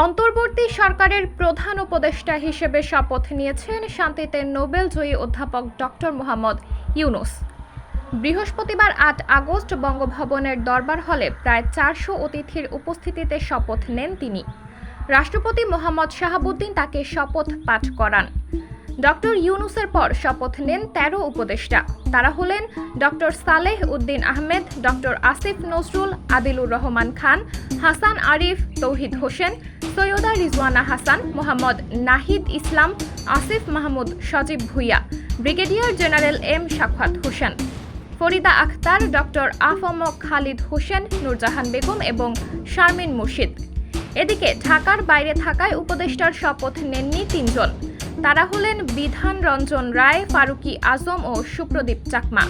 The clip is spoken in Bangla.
অন্তর্বর্তী সরকারের প্রধান উপদেষ্টা হিসেবে শপথ নিয়েছেন শান্তিতে নোবেল জয়ী অধ্যাপক ডক্টর মোহাম্মদ ইউনূস। বৃহস্পতিবার ৮ আগস্ট বঙ্গভবনের দরবার হলে প্রায় ৪০০ অতিথির উপস্থিতিতে শপথ নেন তিনি। রাষ্ট্রপতি মোহাম্মদ শাহাবুদ্দিন তাকে শপথ পাঠ করান। ডক্টর ইউনূসের পর শপথ নেন ১৩ উপদেষ্টা। তারা হলেন doctor Saleh Uddin Ahmed, doctor Asif Nazrul, Adilur Rahman Khan, Hasan Arif, Touhid Hossain, Syeda Rizwana Hasan, Mohammad Nahid Islam, Asif Mahmud Sajib Bhuiyan, brigadier general M Sakhawat Hossain, Farida Akhter, doctor A F M Khalid Hossain, Nurjahan Begum এবং শারমিন মুর্শিদ। এদিকে ঢাকার বাইরে থাকায় উপদেষ্টার শপথ নেননি তিনজন। তারা হলেন বিধান রঞ্জন রায়, ফারুকী আজম ও সুপ্রদীপ চাকমা।